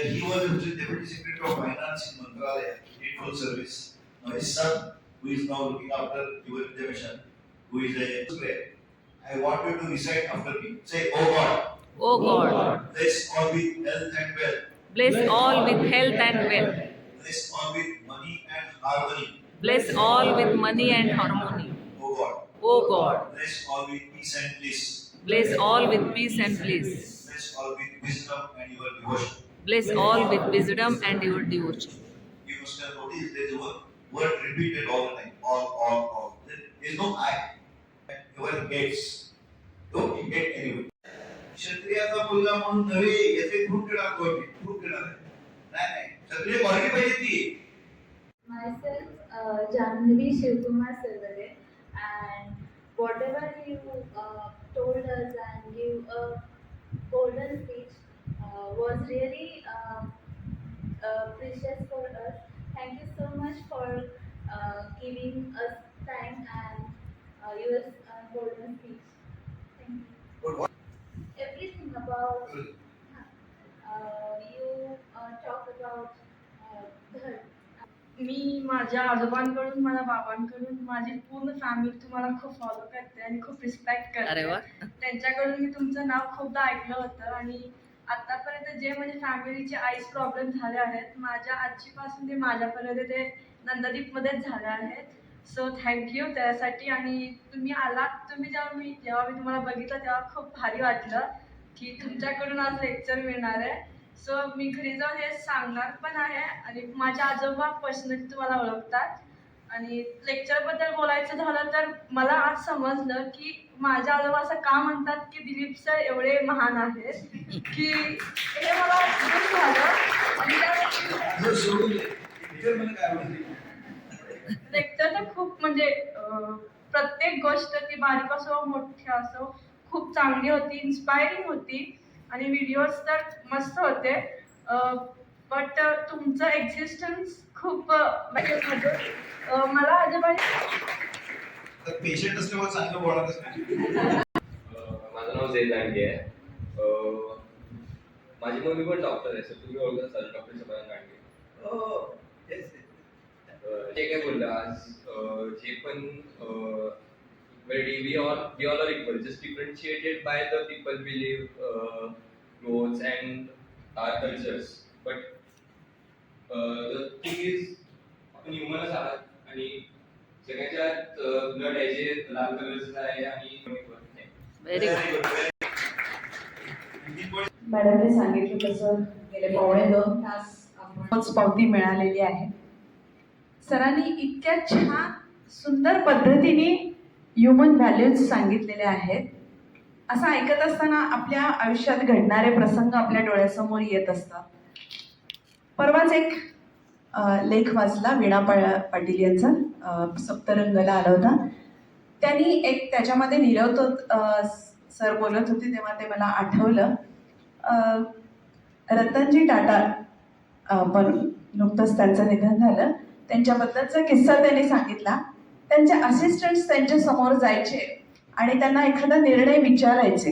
he was the Deputy Secretary of Finance in Mantralaya, did full service. Now his son, who is now looking after Yuva Vidya Mission, who is a player. I want you to recite after me. Say, "Oh God, O God, bless all with health and wealth. bless all with health and wealth. Bless all with money and harmony. Bless all with money and harmony. Oh God, O God, bless all with peace and bliss. bless all with peace and bliss. Bless all with wisdom and your devotion." Bless all with wisdom and your devotion. You must have noticed there is a word repeated all the time. All. There is no I. Your hates. Don't hate anyone. क्षत्रियाचा मुलगा म्हणून नव्हे याचे खूप देणार आहे. नाही क्षत्रिय मराठी पाहिजे ती. Myself, Janhavi Shivkumar Silvare, and whatever you told us and give a golden speech was really precious for us. Thank you so much for giving us time and your golden speech. Thank you. But what? Everything about you talk about धड. मी माझ्या आजोबांकडून माझ्या बाबांकडून माझी पूर्ण family तुम्हाला खूप follow करते आणि खूप रिस्पेक्ट अरे वा. करते. त्यांच्याकडून मी तुमचं नाव खूपदा ऐकलं होतं आणि आतापर्यंत जे म्हणजे फॅमिलीचे आईस प्रॉब्लेम झाले आहेत माझ्या आजीपासून ते माझ्यापर्यंत ते नंददीपमध्येच झाले आहेत. सो थँक्यू त्यासाठी. आणि तुम्ही आलात जेव्हा मी तुम्हाला बघितलं तेव्हा खूप भारी वाटलं की तुमच्याकडून आज लेक्चर मिळणार आहे. सो मी घरी जाऊन हे सांगणार पण आहे आणि माझे आजोबा पर्सनली तुम्हाला ओळखतात. आणि लेक्चरबद्दल बोलायचं झालं तर मला आज समजलं की माझे आजोबा असं का म्हणतात की दिलीप सर एवढे महान आहेत की हे मला खूप झालं. लेक्चर तर खूप म्हणजे प्रत्येक गोष्ट ती बारीक असो मोठी असो खूप चांगली होती, इन्स्पायरिंग होती आणि व्हिडिओज तर मस्त होते. बट तुमचं एक्झिस्टन्स खूप मला अजिबात पेशंट असल्यामुळे चांगलं बोलणारच नाही. माझं नाव जय दांडगे आहे. माझी मम्मी पण डॉक्टर आहे. सर तुम्ही ओळखत असाल डॉक्टर समाधान दांडगे. ते काय बोललं आज जे पण we all are equal, just differentiated by the people we live, clothes and our cultures. But the thing is, आपण ह्युमनच आहात आणि सगळ्यांच्या ब्लड आहे जे लाल कलरचं आहे आणि व्हेरी गुड. मॅडमने सांगितलं तसं गेले 2.5 तास आपणच पावती मिळालेली आहे. सरांनी इतक्या छान सुंदर पद्धतीने ह्युमन व्हॅल्यूज सांगितलेले आहेत. असं ऐकत असताना आपल्या आयुष्यात घडणारे प्रसंग आपल्या डोळ्यासमोर येत असतात. परवाच एक लेख वाचला वीणा पाटील यांचा, सप्तरंगला आला होता. त्यांनी एक त्याच्यामध्ये नीरव सर बोलत होते तेव्हा ते मला आठवलं. रतनजी टाटा पण नुकतंच त्यांचं निधन झालं. त्यांच्याबद्दलचा किस्सा त्यांनी सांगितला. त्यांचे असिस्टंट्स त्यांच्या समोर जायचे आणि त्यांना एखादा निर्णय विचारायचे